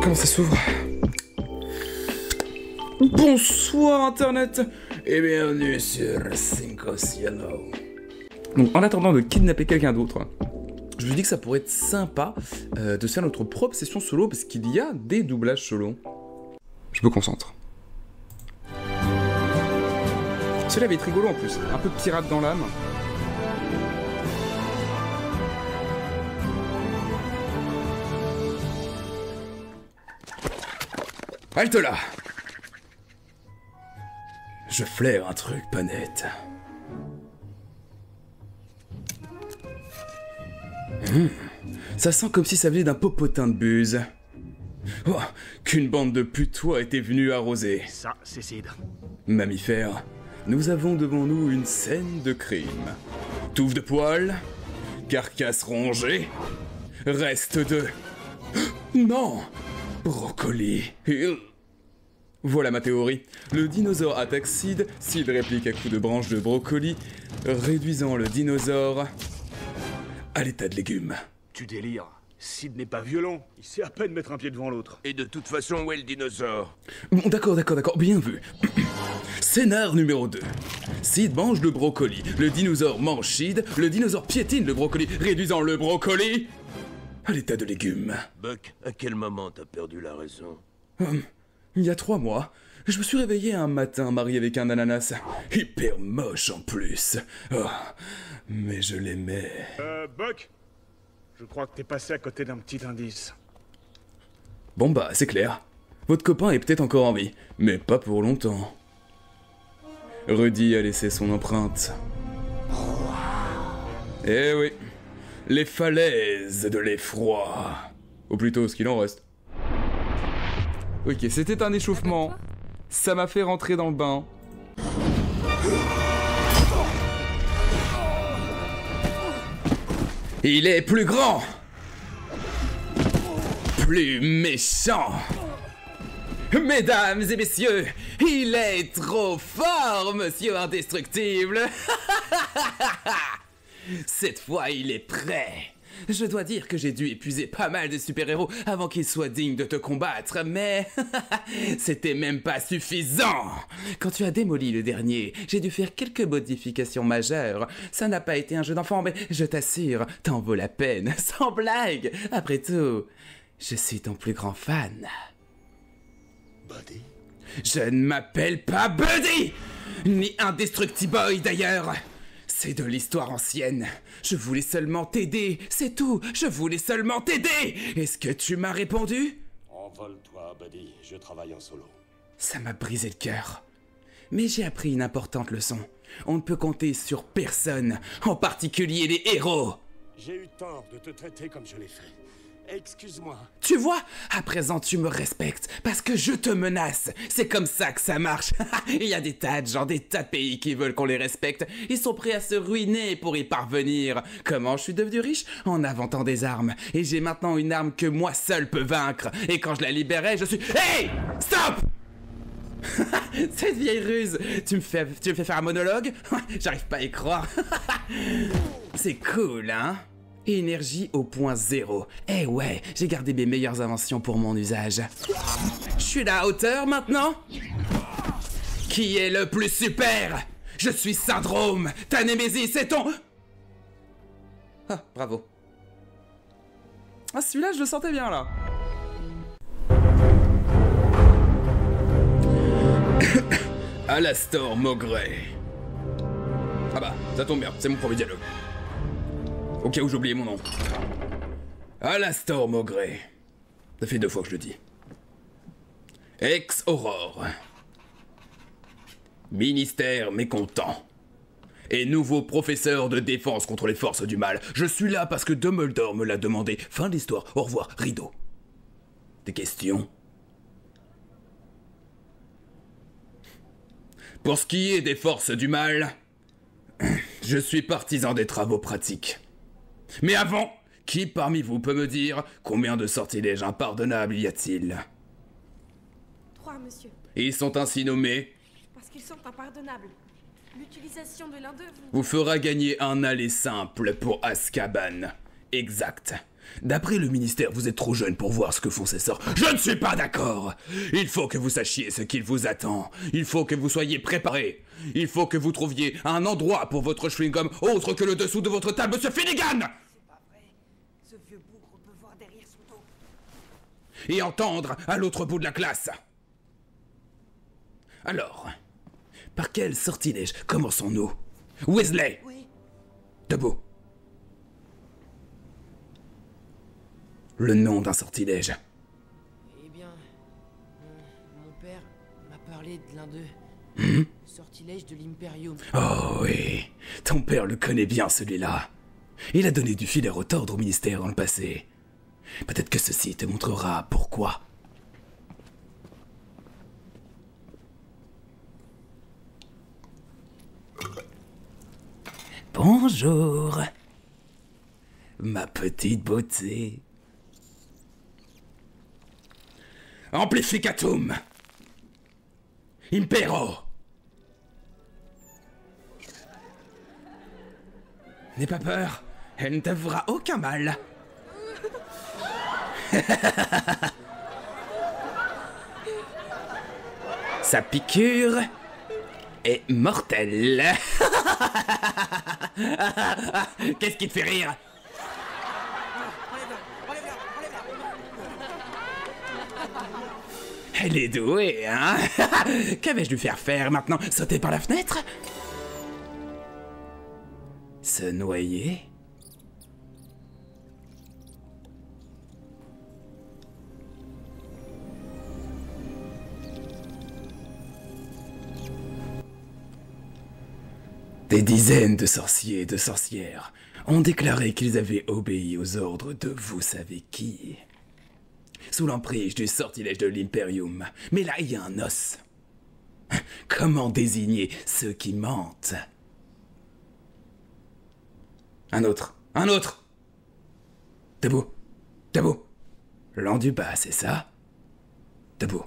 comment ça s'ouvre? Bonsoir Internet et bienvenue sur Cinco Cielo. Donc en attendant de kidnapper quelqu'un d'autre, je me dis que ça pourrait être sympa de faire notre propre session solo parce qu'il y a des doublages solo. Je me concentre. Celui-là va être rigolo en plus, un peu pirate dans l'âme. Halte là! Je flaire un truc pas net. Ça sent comme si ça venait d'un popotin de buse. Oh, qu'une bande de putois était venue arroser. Ça, c'est Sid. Mammifère, nous avons devant nous une scène de crime. Touffe de poils, carcasse rongée, reste de... Non! Brocoli. Voilà ma théorie. Le dinosaure attaque Sid, Sid réplique à coups de branches de brocoli, réduisant le dinosaure à l'état de légumes. Tu délires. Sid n'est pas violent. Il sait à peine mettre un pied devant l'autre. Et de toute façon, où est le dinosaure? Bon, d'accord, bien vu. Scénar numéro 2. Sid mange le brocoli, le dinosaure mange Sid, le dinosaure piétine le brocoli, réduisant le brocoli à l'état de légumes. Buck, à quel moment t'as perdu la raison? Il y a 3 mois, je me suis réveillé un matin marié avec un ananas. Hyper moche en plus. Oh, mais je l'aimais. Buck, je crois que t'es passé à côté d'un petit indice. Bon bah, c'est clair. Votre copain est peut-être encore en vie, mais pas pour longtemps. Rudy a laissé son empreinte. Eh oui, les falaises de l'effroi. Ou plutôt ce qu'il en reste. Ok, c'était un échauffement. Ça m'a fait rentrer dans le bain. Il est plus grand, plus méchant. Mesdames et messieurs, il est trop fort, monsieur indestructible. Cette fois, il est prêt. Je dois dire que j'ai dû épuiser pas mal de super-héros avant qu'ils soient dignes de te combattre, mais c'était même pas suffisant. Quand tu as démoli le dernier, j'ai dû faire quelques modifications majeures. Ça n'a pas été un jeu d'enfant, mais je t'assure, t'en vaut la peine, sans blague. Après tout, je suis ton plus grand fan. Buddy? Je ne m'appelle pas Buddy, ni Indestructiboy d'ailleurs. C'est de l'histoire ancienne. Je voulais seulement t'aider, c'est tout. Je voulais seulement t'aider. Est-ce que tu m'as répondu? Envole-toi, Buddy. Je travaille en solo. Ça m'a brisé le cœur. Mais j'ai appris une importante leçon. On ne peut compter sur personne, en particulier les héros. J'ai eu tort de te traiter comme je l'ai fait. Excuse-moi. Tu vois, à présent tu me respectes, parce que je te menace. C'est comme ça que ça marche. Il y a des tas de gens, des tas de pays qui veulent qu'on les respecte. Ils sont prêts à se ruiner pour y parvenir. Comment je suis devenu riche? En inventant des armes. Et j'ai maintenant une arme que moi seul peux vaincre. Et quand je la libérais, je suis... Hey! Stop! Cette vieille ruse. Tu me fais faire un monologue? J'arrive pas à y croire. C'est cool, hein? Énergie au point 0. Eh ouais, j'ai gardé mes meilleures inventions pour mon usage. Je suis à la hauteur maintenant? Qui est le plus super? Je suis Syndrome. Ta Némésis, c'est ton... Ah, bravo. Ah, celui-là, je le sentais bien, là. Alastor Maugrey. Ah bah, ça tombe bien, c'est mon premier dialogue. Au cas où j'oubliais mon nom. Alastor Maugrey. Ça fait 2 fois que je le dis. Ex-Aurore. Ministère mécontent. Et nouveau professeur de défense contre les forces du mal. Je suis là parce que Dumbledore me l'a demandé. Fin de l'histoire. Au revoir, rideau. Des questions? Pour ce qui est des forces du mal, je suis partisan des travaux pratiques. Mais avant, qui parmi vous peut me dire combien de sortilèges impardonnables y a-t-il? 3, monsieur. Ils sont ainsi nommés. Parce qu'ils sont impardonnables. L'utilisation de l'un d'eux vous fera gagner un aller simple pour Azkaban. Exact. D'après le ministère, vous êtes trop jeune pour voir ce que font ces sorts. Je ne suis pas d'accord. Il faut que vous sachiez ce qu'il vous attend. Il faut que vous soyez préparés. Il faut que vous trouviez un endroit pour votre chewing-gum autre que le dessous de votre table, Monsieur Finnegan. C'est pas vrai. Ce vieux bougre peut voir derrière son dos. Et entendre à l'autre bout de la classe. Alors, par quel sortilège commençons-nous? Weasley, Oui. debout. Le nom d'un sortilège. Eh bien, mon père m'a parlé de l'un d'eux. Hmm? Le sortilège de l'Imperium. Oh oui, ton père le connaît bien celui-là. Il a donné du fil à retordre au ministère dans le passé. Peut-être que ceci te montrera pourquoi. Bonjour, ma petite beauté. Amplificatum. Impero. N'aie pas peur, elle ne te fera aucun mal. Sa piqûre est mortelle. Qu'est-ce qui te fait rire? Elle est douée, hein? Qu'avais-je dû faire maintenant? Sauter par la fenêtre? Se noyer? Des dizaines de sorciers et de sorcières ont déclaré qu'ils avaient obéi aux ordres de vous savez qui. Sous l'emprise du sortilège de l'Imperium. Mais là, il y a un os. Comment désigner ceux qui mentent? Un autre. Debout. L'an du bas, c'est ça? Debout.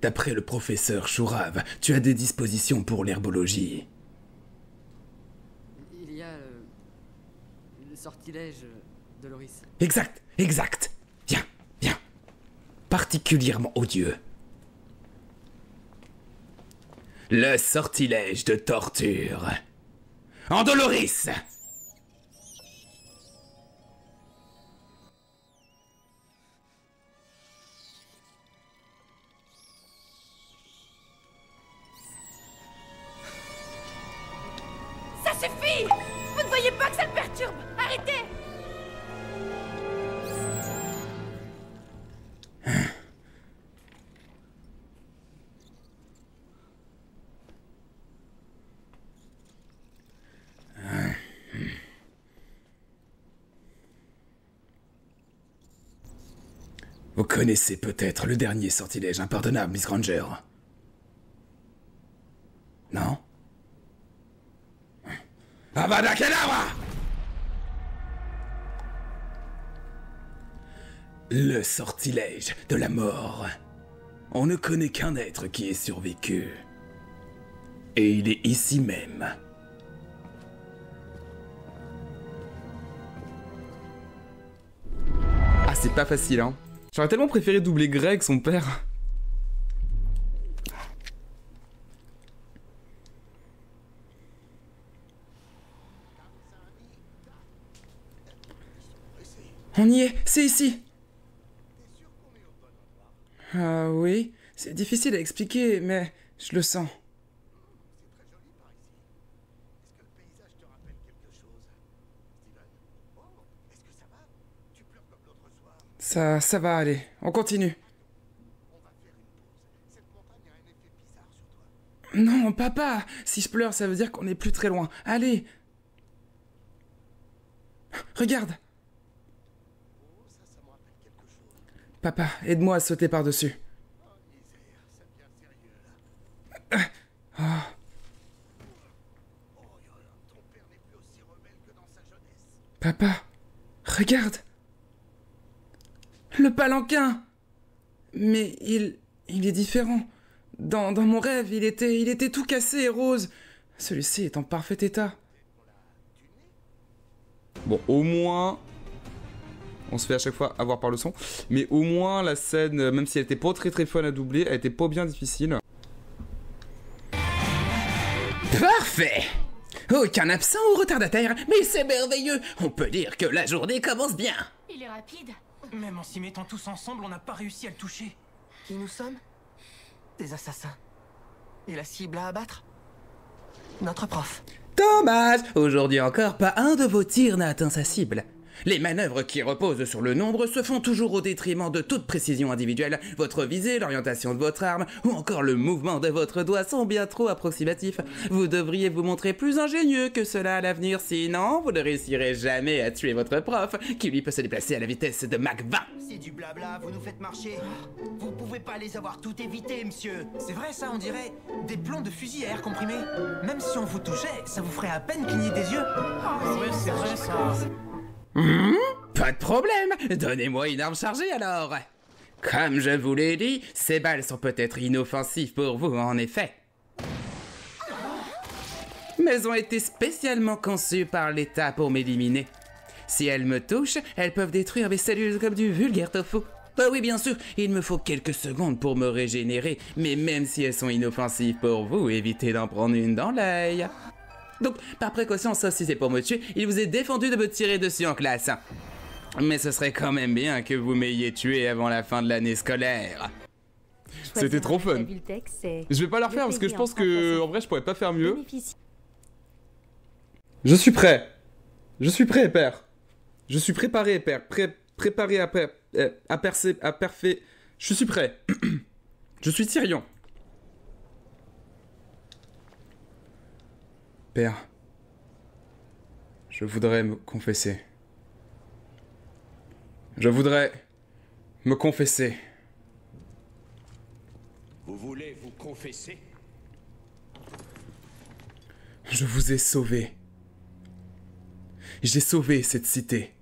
D'après le professeur Chourave, tu as des dispositions pour l'herbologie. Il y a le sortilège de Loris. Exact. Viens. Particulièrement odieux. Le sortilège de torture. Andoloris. Ça suffit! Vous ne voyez pas que ça le perturbe? Arrêtez! Vous connaissez peut-être le dernier sortilège impardonnable, Miss Granger. Non? Avada Kedavra! Le sortilège de la mort. On ne connaît qu'un être qui ait survécu. Et il est ici même. Ah, c'est pas facile, hein. J'aurais tellement préféré doubler Greg, son père. On y est, c'est ici. Ah oui, c'est difficile à expliquer, mais je le sens. Ça va aller, on continue. Non, papa, si je pleure, ça veut dire qu'on est plus très loin. Allez. Regarde. Papa, aide-moi à sauter par-dessus. Papa, regarde. Le palanquin. Mais il est différent. Dans mon rêve, il était tout cassé et rose. Celui-ci est en parfait état. Bon, au moins... On se fait à chaque fois avoir par le son. Mais au moins, la scène, même si elle était pas très très fun à doubler, elle était pas bien difficile. Parfait! Aucun absent ou retardataire, mais c'est merveilleux! On peut dire que la journée commence bien! Il est rapide. Même en s'y mettant tous ensemble, on n'a pas réussi à le toucher. Qui nous sommes? Des assassins. Et la cible à abattre? Notre prof. Dommage! Aujourd'hui encore, pas un de vos tirs n'a atteint sa cible. Les manœuvres qui reposent sur le nombre se font toujours au détriment de toute précision individuelle. Votre visée, l'orientation de votre arme ou encore le mouvement de votre doigt sont bien trop approximatifs. Vous devriez vous montrer plus ingénieux que cela à l'avenir, sinon vous ne réussirez jamais à tuer votre prof, qui lui peut se déplacer à la vitesse de Mach 20. C'est du blabla, vous nous faites marcher. Vous pouvez pas les avoir tout évités, monsieur. C'est vrai ça, on dirait des plombs de fusil à air comprimé. Même si on vous touchait, ça vous ferait à peine cligner des yeux. Ouais, c'est vrai ça. Pas de problème, donnez-moi une arme chargée alors. Comme je vous l'ai dit, ces balles sont peut-être inoffensives pour vous en effet. Mais elles ont été spécialement conçues par l'État pour m'éliminer. Si elles me touchent, elles peuvent détruire mes cellules comme du vulgaire tofu. Bah oui, bien sûr, il me faut quelques secondes pour me régénérer, mais même si elles sont inoffensives pour vous, évitez d'en prendre une dans l'œil. Donc, par précaution, sauf si c'est pour me tuer, il vous est défendu de me tirer dessus en classe. Mais ce serait quand même bien que vous m'ayez tué avant la fin de l'année scolaire. C'était trop fun. Je vais pas la refaire parce que je pense que, en vrai, je pourrais pas faire mieux. Je suis prêt. Je suis prêt, père. Je suis préparé, père. Préparé à percer, à parfait. Je suis prêt. Je suis Tyrion. Père, je voudrais me confesser. Je voudrais me confesser. Vous voulez vous confesser? Je vous ai sauvé. J'ai sauvé cette cité.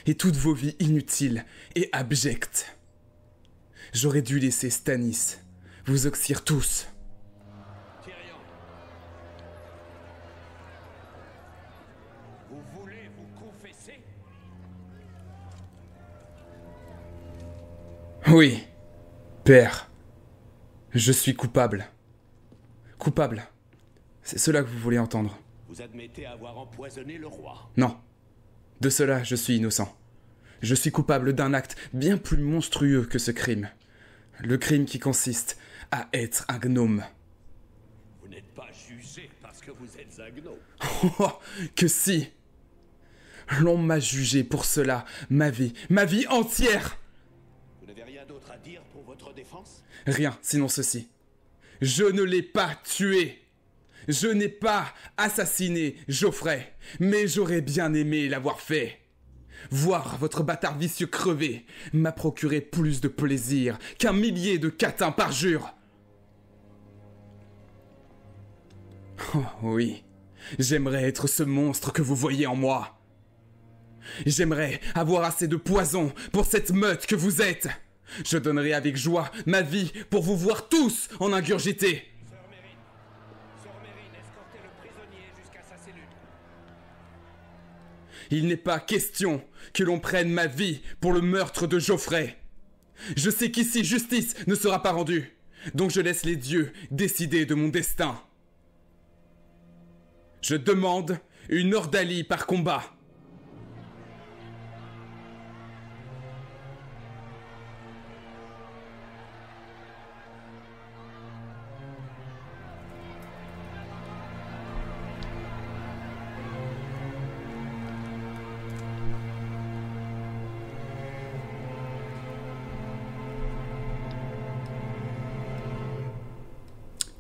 Et toutes vos vies inutiles et abjectes. J'aurais dû laisser Stannis vous oxyre tous. Tyrion. Vous voulez vous confesser? Oui, père. Je suis coupable. Coupable. C'est cela que vous voulez entendre. Vous admettez avoir empoisonné le roi. Non. De cela, je suis innocent. Je suis coupable d'un acte bien plus monstrueux que ce crime. Le crime qui consiste à être un gnome. Vous n'êtes pas jugé parce que vous êtes un gnome. Oh, que si! L'on m'a jugé pour cela, ma vie entière! Vous n'avez rien d'autre à dire pour votre défense? Rien, sinon ceci. Je ne l'ai pas tué! Je n'ai pas assassiné Geoffrey, mais j'aurais bien aimé l'avoir fait. Voir votre bâtard vicieux crever m'a procuré plus de plaisir qu'un millier de catins par jour. Oh oui, j'aimerais être ce monstre que vous voyez en moi. J'aimerais avoir assez de poison pour cette meute que vous êtes. Je donnerais avec joie ma vie pour vous voir tous en ingurgiter. Il n'est pas question que l'on prenne ma vie pour le meurtre de Geoffrey. Je sais qu'ici justice ne sera pas rendue, donc je laisse les dieux décider de mon destin. Je demande une ordalie par combat.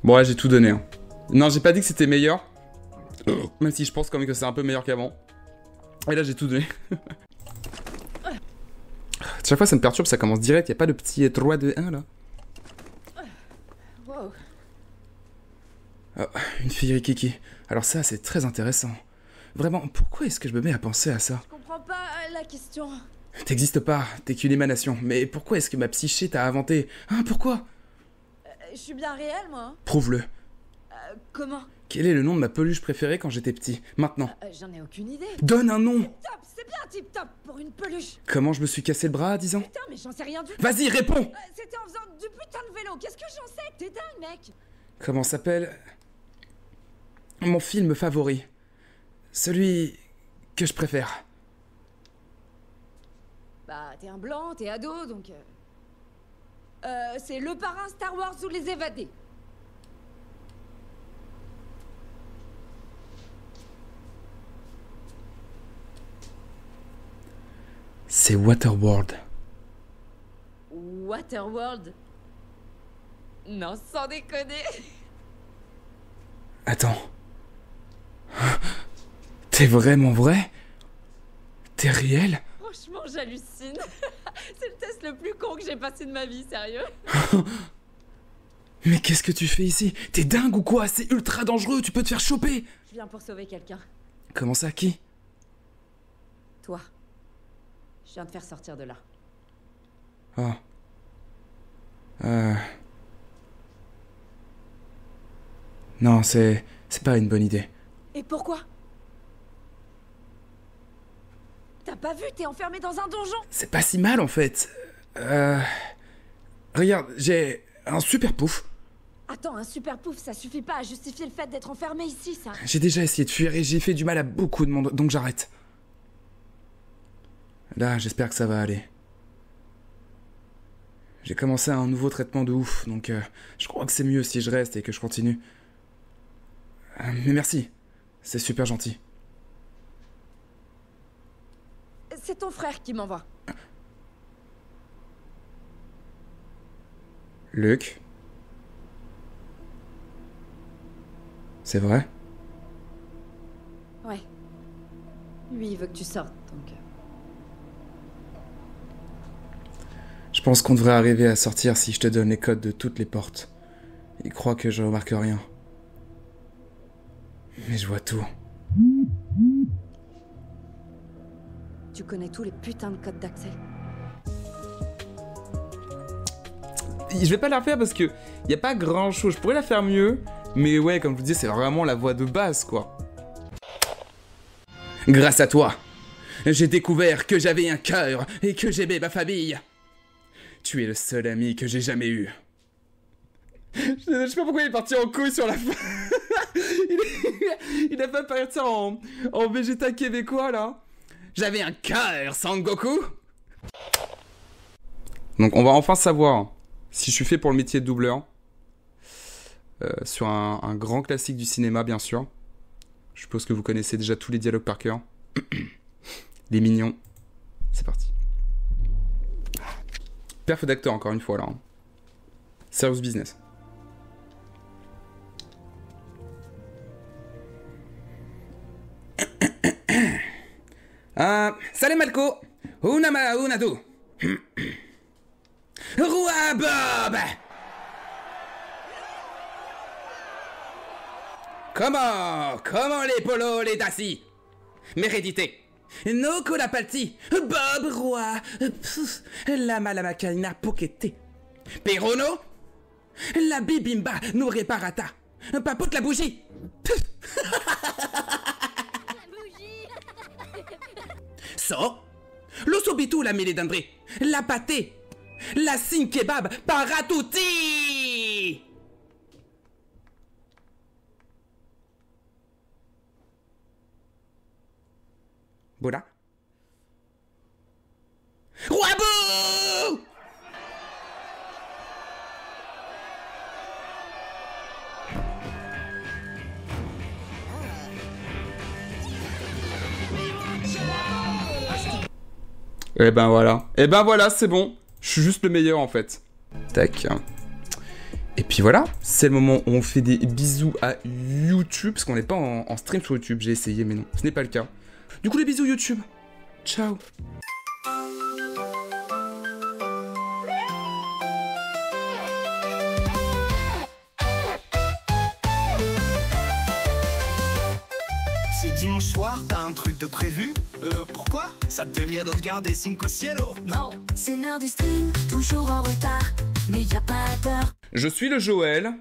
Bon, ouais, j'ai tout donné. Hein. Non, j'ai pas dit que c'était meilleur. Même si je pense quand même que c'est un peu meilleur qu'avant. Et là, j'ai tout donné. Chaque fois, ça me perturbe, ça commence direct. Y a pas de petit 3, 2, 1 là. Wow. Oh, une fille rikiki. Alors ça, c'est très intéressant. Vraiment, pourquoi est-ce que je me mets à penser à ça? Je comprends pas la question. T'existes pas, t'es qu'une émanation. Mais pourquoi est-ce que ma psyché t'a inventé? Hein, pourquoi? Je suis bien réelle, moi. Prouve-le. Comment? Quel est le nom de ma peluche préférée quand j'étais petit? Maintenant. J'en ai aucune idée. Donne un nom! Top, c'est bien tip top pour une peluche. Comment je me suis cassé le bras à 10 ans? Putain, mais j'en sais rien du tout. Vas-y, réponds! C'était en faisant du putain de vélo. Qu'est-ce que j'en sais? T'es dingue, mec. Comment s'appelle mon film favori? Celui que je préfère. Bah, t'es un blanc, t'es ado, donc... c'est Le Parrain, Star Wars ou Les Évadés. C'est Waterworld. Waterworld? Non, sans déconner. Attends. T'es vraiment vrai? T'es réel? Franchement, j'hallucine. C'est le test le plus con que j'ai passé de ma vie, sérieux. Mais qu'est-ce que tu fais ici? T'es dingue ou quoi? C'est ultra dangereux, tu peux te faire choper! Je viens pour sauver quelqu'un. Comment ça, qui? Toi. Je viens te faire sortir de là. Oh. Non, c'est pas une bonne idée. Et pourquoi? T'as pas vu? T'es enfermé dans un donjon. C'est pas si mal en fait. Regarde, j'ai un super pouf. Attends, un super pouf, ça suffit pas à justifier le fait d'être enfermé ici, ça. J'ai déjà essayé de fuir et j'ai fait du mal à beaucoup de monde, donc j'arrête. Là, j'espère que ça va aller. J'ai commencé un nouveau traitement de ouf, donc je crois que c'est mieux si je reste et que je continue. Mais merci, c'est super gentil. C'est ton frère qui m'envoie. Luc? C'est vrai? Ouais. Lui, il veut que tu sortes, donc... Je pense qu'on devrait arriver à sortir si je te donne les codes de toutes les portes. Il croit que je remarque rien. Mais je vois tout. Tu connais tous les putains de codes d'accès. Je vais pas la refaire parce que y a pas grand chose. Je pourrais la faire mieux. Mais ouais, comme je vous disais, c'est vraiment la voix de base, quoi. Grâce à toi, j'ai découvert que j'avais un cœur et que j'aimais ma famille. Tu es le seul ami que j'ai jamais eu. Je sais pas pourquoi il est parti en couille sur la fin. il a pas parti en Vegeta québécois, là. J'avais un cœur, Sangoku. Donc on va enfin savoir si je suis fait pour le métier de doubleur. Sur un grand classique du cinéma, bien sûr. Je suppose que vous connaissez déjà tous les dialogues par cœur. Les mignons. C'est parti. Perf d'acteur, encore une fois, là. Serious business. Salut Malco. Unama unadu. Roi Bob. Comment les polos, les dassi? Mérédité. No colapalti. Bob Roi. La malamakaina pokete. Perono. La bibimba nous réparata. Papote la bougie. So. Lo sobitu la mélédandré. La pâté. La sin kebab paratouti. Bola. Roi Bou! Eh ben voilà, c'est bon. Je suis juste le meilleur en fait. Tac. Et puis voilà, c'est le moment où on fait des bisous à YouTube, parce qu'on n'est pas en stream sur YouTube, j'ai essayé mais non, ce n'est pas le cas. Du coup les bisous YouTube. Ciao. C'est dimanche soir, t'as un truc de prévu? Pourquoi? Ça te vient de regarder Cinco Cielo? Non, c'est l'heure du stream, toujours en retard, mais y a pas peur. Je suis le Joël.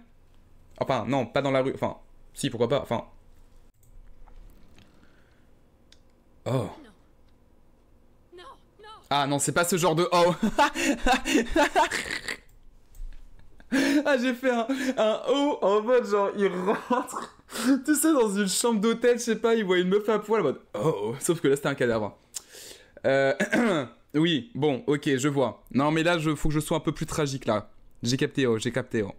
Enfin, non, pas dans la rue. Enfin, Si, pourquoi pas, enfin... Oh. Ah non, c'est pas ce genre de oh. Ah, j'ai fait un oh en mode genre, il rentre, tu sais, dans une chambre d'hôtel, je sais pas, il voit une meuf à poil en mode oh, sauf que là c'était un cadavre. Oui, bon, ok, je vois. Non, mais là, faut que je sois un peu plus tragique, là. J'ai capté oh, j'ai capté oh.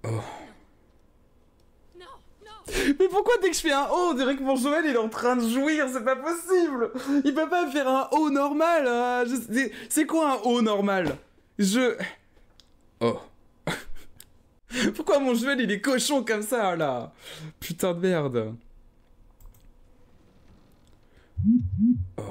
Oh. Mais pourquoi dès que je fais un oh, on dirait que mon Joël il est en train de jouir, c'est pas possible. Il peut pas faire un oh normal. Hein. C'est quoi un oh normal? Oh. Pourquoi mon Joël il est cochon comme ça là? Putain de merde. Oh.